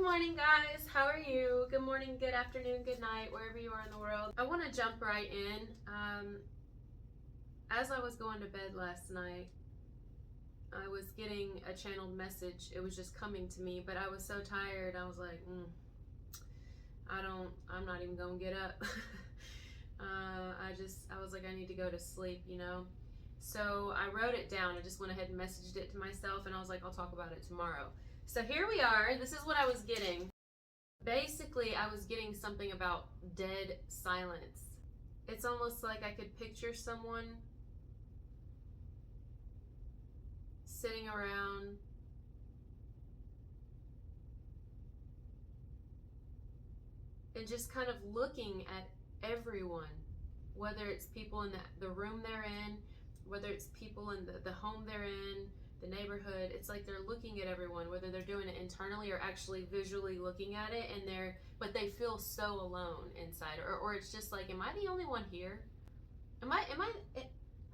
morning, guys. How are you? Good morning, good afternoon, good night, wherever you are in the world. I want to jump right in. As I was going to bed last night, I was getting a channeled message. It was just coming to me, but I was so tired. I was like, I'm not even gonna get up. I was like, I need to go to sleep, you know? So I wrote it down. I just went ahead and messaged it to myself, and I was like, I'll talk about it tomorrow. So here we are. This is what I was getting. Basically, I was getting something about dead silence. It's almost like I could picture someone sitting around and just kind of looking at everyone, whether it's people in the room they're in, whether it's people in the home they're in, the neighborhood. It's like they're looking at everyone, whether they're doing it internally or actually visually looking at it, but they feel so alone inside, or it's just like, am I the only one here? Hello,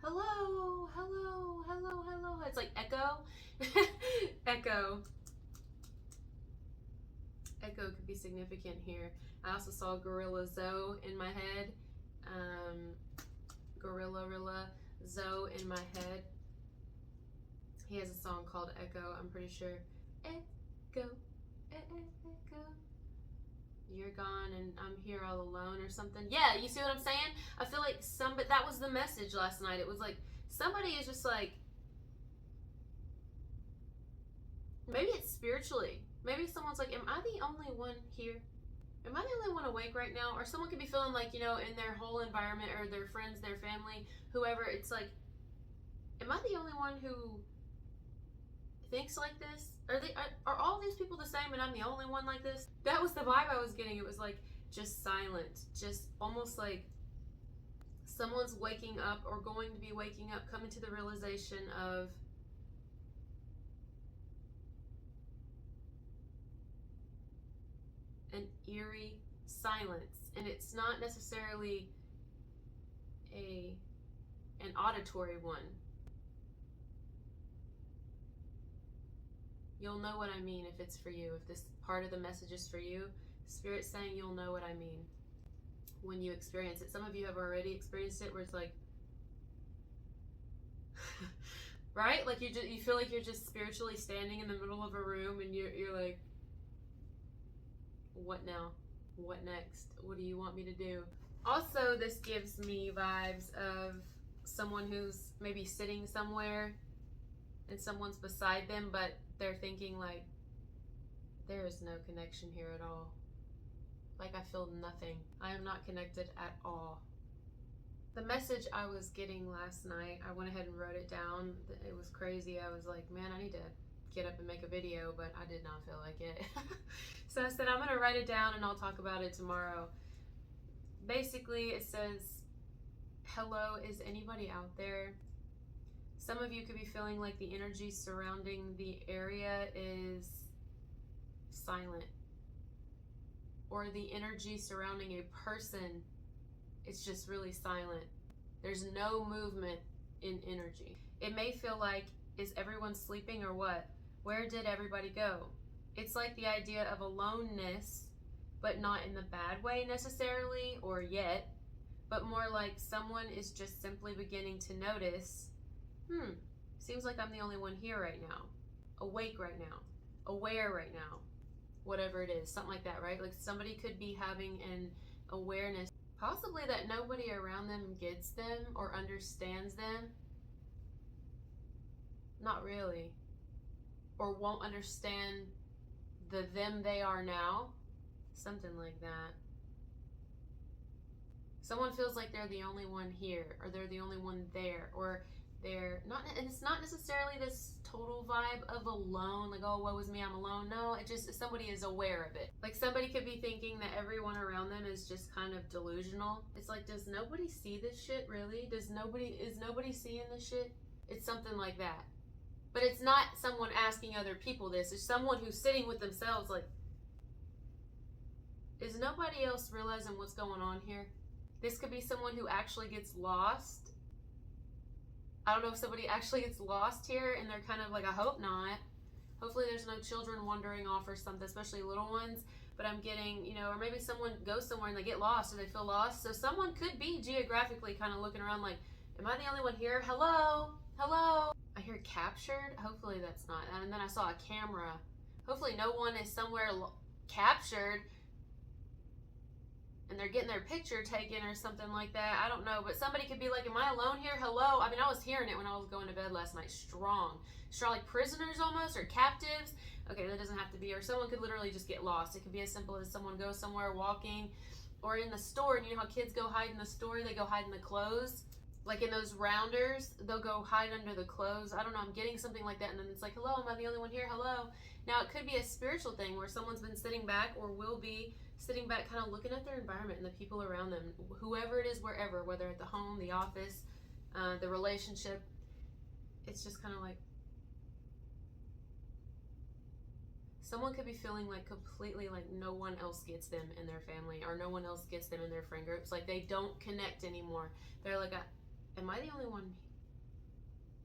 hello, hello, hello. It's like echo. Echo could be significant here. I also saw Gorilla Zoe in my head. Gorilla Zoe in my head. He has a song called Echo, I'm pretty sure. Echo, echo. You're gone and I'm here all alone or something. Yeah, you see what I'm saying? I feel like that was the message last night. It was like somebody is just like, maybe it's spiritually. Maybe someone's like, am I the only one here? Am I the only one awake right now? Or someone could be feeling like, in their whole environment or their friends, their family, whoever, it's like, am I the only one who thinks like this? Are all these people the same and I'm the only one like this? That was the vibe I was getting. It was like just silent, just almost like someone's waking up or going to be waking up, coming to the realization of an eerie silence. And it's not necessarily an auditory one. You'll know what I mean if it's for you. If this part of the message is for you, Spirit's saying you'll know what I mean when you experience it. Some of you have already experienced it where it's like, right? Like you feel like you're just spiritually standing in the middle of a room and you're like, what now? What next? What do you want me to do? Also, this gives me vibes of someone who's maybe sitting somewhere and someone's beside them, but they're thinking like, there is no connection here at all. Like, I feel nothing. I am not connected at all. The message I was getting last night, I went ahead and wrote it down. It was crazy. I was like, man, I need to get up and make a video, but I did not feel like it. So I said, I'm gonna write it down and I'll talk about it tomorrow. Basically, it says, hello, is anybody out there? Some of you could be feeling like the energy surrounding the area is silent, or the energy surrounding a person is just really silent. There's no movement in energy. It may feel like, is everyone sleeping or what? Where did everybody go? It's like the idea of aloneness, but not in the bad way necessarily or yet, but more like someone is just simply beginning to notice, seems like I'm the only one here right now, awake right now, aware right now, whatever it is, something like that, right? Like somebody could be having an awareness, possibly that nobody around them gets them or understands them. Not really. Or won't understand the them they are now. Something like that. Someone feels like they're the only one here, or they're the only one there, or they're not, and it's not necessarily this total vibe of alone, like, oh, woe is me, I'm alone. No, it just, somebody is aware of it. Like somebody could be thinking that everyone around them is just kind of delusional. It's like, does nobody see this shit really? Is nobody seeing this shit? It's something like that. But it's not someone asking other people this. It's someone who's sitting with themselves like, is nobody else realizing what's going on here? This could be someone who actually gets lost. I don't know if somebody actually gets lost here and they're kind of like, I hope not. Hopefully there's no children wandering off or something, especially little ones. But I'm getting, you know, or maybe someone goes somewhere and they get lost or they feel lost. So someone could be geographically kind of looking around like, am I the only one here? Hello? Hello? I hear captured. Hopefully that's not. And then I saw a camera. Hopefully no one is somewhere captured and they're getting their picture taken or something like that. I don't know. But somebody could be like, am I alone here? Hello? I mean, I was hearing it when I was going to bed last night. Strong. Strong, like prisoners almost, or captives. Okay, that doesn't have to be. Or someone could literally just get lost. It could be as simple as someone goes somewhere walking or in the store. And you know how kids go hide in the store? They go hide in the clothes. Like in those rounders, they'll go hide under the clothes. I don't know, I'm getting something like that. And then it's like, hello, am I the only one here? Hello. Now, it could be a spiritual thing where someone's been sitting back or will be sitting back kind of looking at their environment and the people around them, whoever it is, wherever, whether at the home, the office, the relationship. It's just kind of like someone could be feeling like completely like no one else gets them in their family or no one else gets them in their friend groups. Like they don't connect anymore. They're like, am I the only one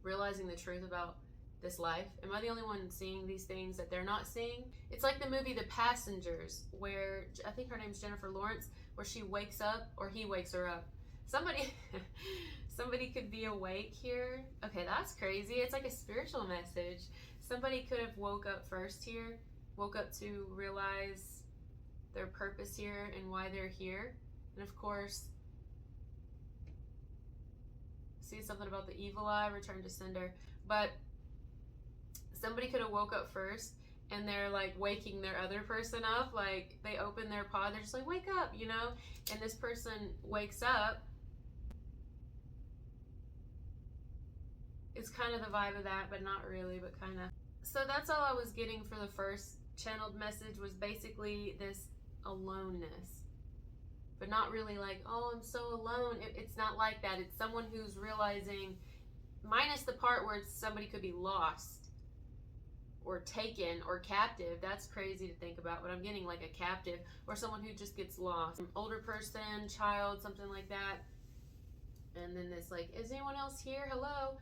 realizing the truth about this life? Am I the only one seeing these things that they're not seeing? It's like the movie The Passengers, where I think her name's Jennifer Lawrence, where she wakes up or he wakes her up. Somebody could be awake here. Okay, that's crazy. It's like a spiritual message. Somebody could have woke up first here, woke up to realize their purpose here and why they're here. And of course, see something about the evil eye, return to sender. But somebody could have woke up first and they're like waking their other person up. Like they open their pod, they're just like, wake up, you know? And this person wakes up. It's kind of the vibe of that, but not really, but kind of. So that's all I was getting for the first channeled message, was basically this aloneness. But not really like, oh, I'm so alone. It's not like that. It's someone who's realizing, minus the part where somebody could be lost or taken or captive. That's crazy to think about, but I'm getting like a captive or someone who just gets lost. Older person, child, something like that. And then this like, is anyone else here? Hello?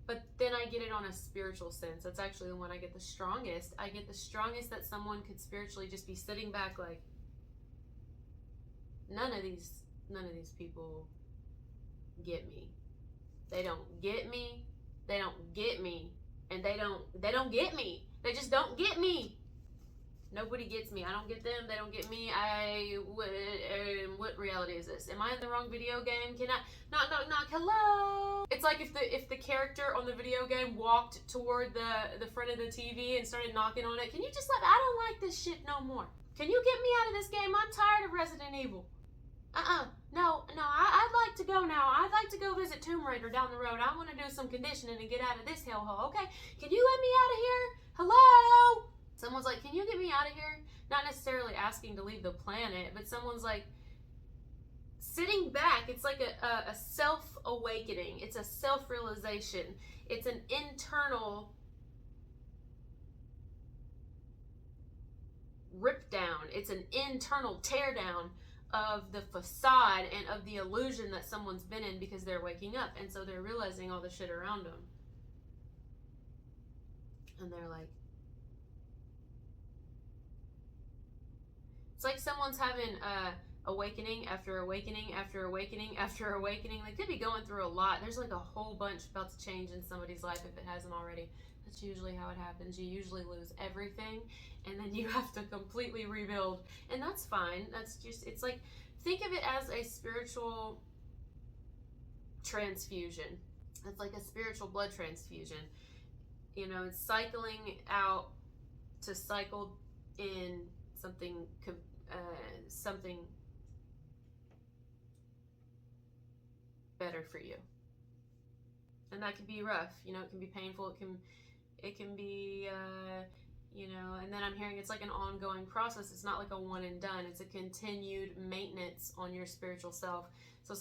But then I get it on a spiritual sense. That's actually the one I get the strongest. I get the strongest that someone could spiritually just be sitting back like, none of these people get me. They don't get me. They don't get me. And they don't get me. They just don't get me. Nobody gets me. I don't get them. They don't get me. What reality is this? Am I in the wrong video game? Can I knock? Hello? It's like if the character on the video game walked toward the front of the TV and started knocking on it. Can you just I don't like this shit no more. Can you get me out of this game? I'm tired of Resident Evil. No, I'd like to go now. I'd like to go visit Tomb Raider down the road. I want to do some conditioning and get out of this hellhole. Okay, can you let me out of here? Hello? Someone's like, can you get me out of here? Not necessarily asking to leave the planet, but someone's like, sitting back. It's like a self-awakening. It's a self-realization. It's an internal rip down. It's an internal tear down of the facade and of the illusion that someone's been in because they're waking up. And so they're realizing all the shit around them. And they're like, it's like someone's having awakening after awakening after awakening after awakening. They could be going through a lot. There's like a whole bunch about to change in somebody's life if it hasn't already. That's usually how it happens. You usually lose everything and then you have to completely rebuild. And that's fine. That's just, it's like, think of it as a spiritual transfusion. It's like a spiritual blood transfusion. You know, it's cycling out to cycle in something better for you. And that can be rough, you know, it can be painful, it can be you know, and then I'm hearing it's like an ongoing process. It's not like a one and done. It's a continued maintenance on your spiritual self. So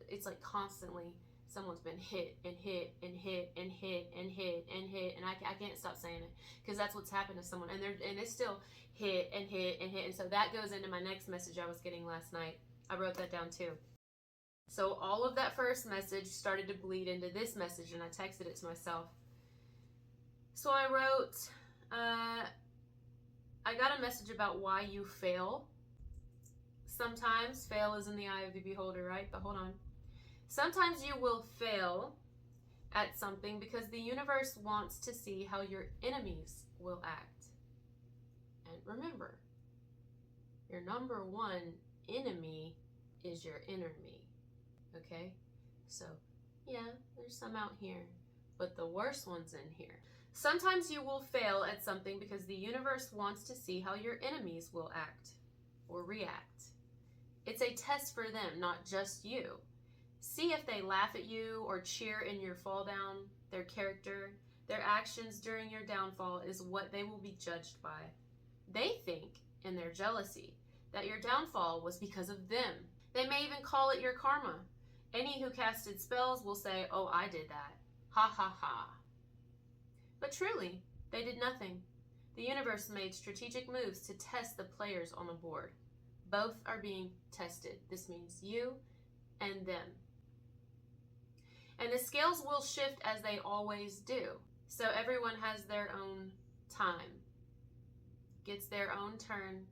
it's like constantly someone's been hit and hit and hit and hit and hit and hit, and I can't stop saying it because that's what's happened to someone, and it's still hit and hit and hit. And so that goes into my next message I was getting last night. I wrote that down too. So all of that first message started to bleed into this message, and I texted it to myself. So I wrote, I got a message about why you fail. Sometimes fail is in the eye of the beholder, right? But hold on. Sometimes you will fail at something because the universe wants to see how your enemies will act. And remember, your number one enemy is your inner me. Okay? So, yeah, there's some out here, but the worst one's in here. Sometimes you will fail at something because the universe wants to see how your enemies will act or react. It's a test for them, not just you. See if they laugh at you or cheer in your fall down. Their character, their actions during your downfall is what they will be judged by. They think, in their jealousy, that your downfall was because of them. They may even call it your karma. Any who casted spells will say, "Oh, I did that. Ha ha ha." But truly, they did nothing. The universe made strategic moves to test the players on the board. Both are being tested. This means you and them. And the scales will shift as they always do. So everyone has their own time, gets their own turn,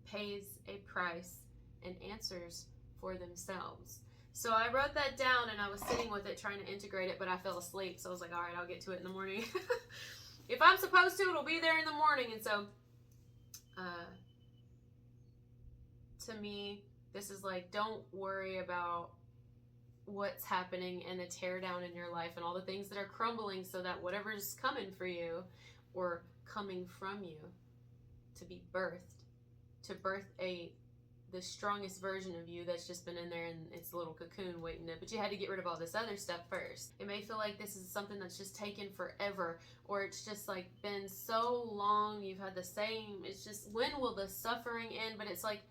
pays a price, and answers for themselves. So I wrote that down and I was sitting with it trying to integrate it, but I fell asleep. So I was like, all right, I'll get to it in the morning. If I'm supposed to, it'll be there in the morning. And so to me, this is like, don't worry about what's happening and the tear down in your life and all the things that are crumbling, so that whatever's coming for you or coming from you to be birthed, to birth the strongest version of you that's just been in there in its little cocoon waiting to, but you had to get rid of all this other stuff first. It may feel like this is something that's just taken forever, or it's just like been so long, you've had the same, it's just, when will the suffering end? But it's like,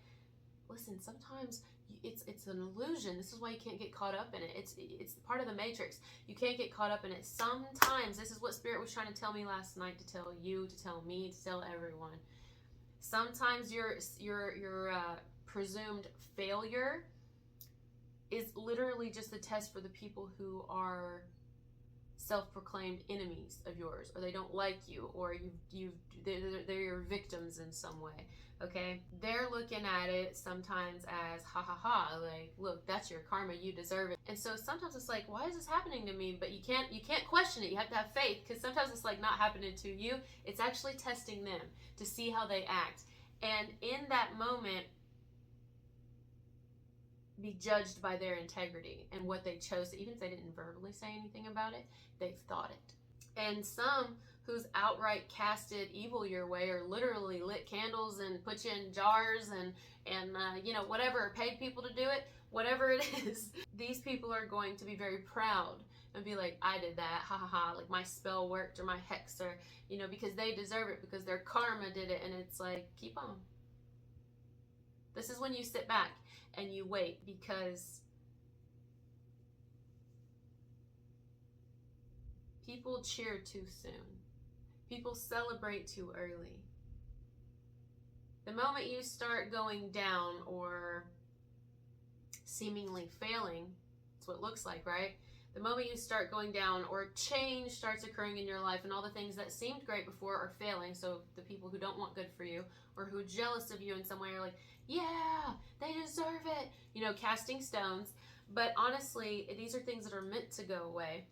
listen, sometimes it's an illusion. This is why you can't get caught up in it. It's part of the matrix. You can't get caught up in it. Sometimes, this is what Spirit was trying to tell me last night, to tell you, to tell me, to tell everyone. Sometimes your presumed failure is literally just a test for the people who are self-proclaimed enemies of yours, or they don't like you, or they're your victims in some way. Okay, they're looking at it sometimes as ha ha ha, like, look, that's your karma, you deserve it. And so sometimes it's like, why is this happening to me? But you can't question it. You have to have faith, because sometimes it's like not happening to you, it's actually testing them to see how they act. And in that moment, be judged by their integrity and what they chose to, even if they didn't verbally say anything about it, they've thought it. And some who's outright casted evil your way, or literally lit candles and put you in jars and whatever, paid people to do it, whatever it is, these people are going to be very proud and be like, I did that, ha ha ha, like my spell worked, or my hex, or because they deserve it, because their karma did it. And it's like, keep on. This is when you sit back and you wait, because people cheer too soon. People celebrate too early. The moment you start going down or seemingly failing, that's what it looks like, right? The moment you start going down, or change starts occurring in your life, and all the things that seemed great before are failing, so the people who don't want good for you, or who are jealous of you in some way, are like, yeah, they deserve it, casting stones. But honestly, these are things that are meant to go away.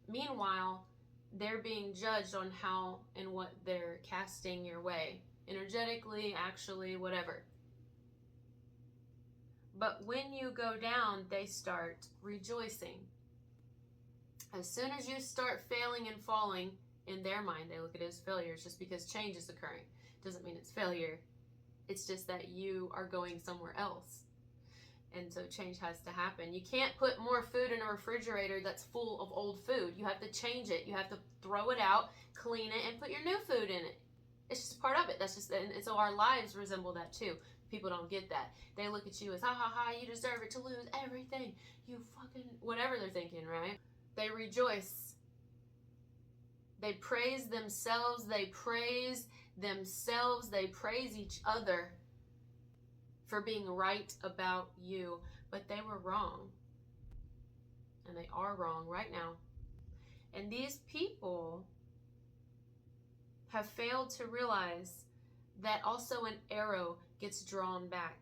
Meanwhile, they're being judged on how and what they're casting your way, energetically, actually, whatever. But when you go down, they start rejoicing. As soon as you start failing and falling, in their mind, they look at it as failures. Just because change is occurring doesn't mean it's failure. It's just that you are going somewhere else. And so change has to happen. You can't put more food in a refrigerator that's full of old food. You have to change it. You have to throw it out, clean it, and put your new food in it. It's just part of it. That's just, and so our lives resemble that too. People don't get that. They look at you as, ha ha ha, you deserve it to lose everything. You fucking, whatever they're thinking, right? They rejoice. They praise themselves. They praise themselves. They praise each other for being right about you. But they were wrong. And they are wrong right now. And these people have failed to realize that also an arrow gets drawn back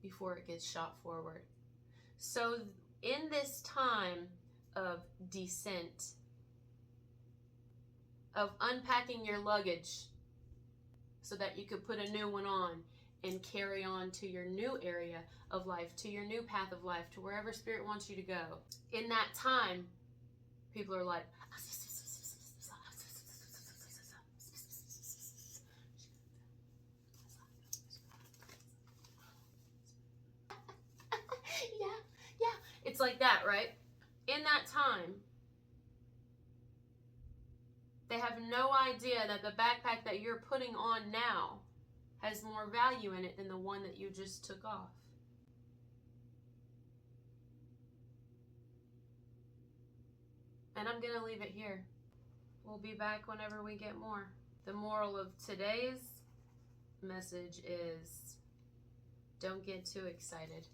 before it gets shot forward. So in this time of descent, of unpacking your luggage so that you could put a new one on and carry on to your new area of life, to your new path of life, to wherever Spirit wants you to go. In that time, people are like, yeah. It's like that, right? In that time, they have no idea that the backpack that you're putting on now has more value in it than the one that you just took off. And I'm going to leave it here. We'll be back whenever we get more. The moral of today's message is, don't get too excited.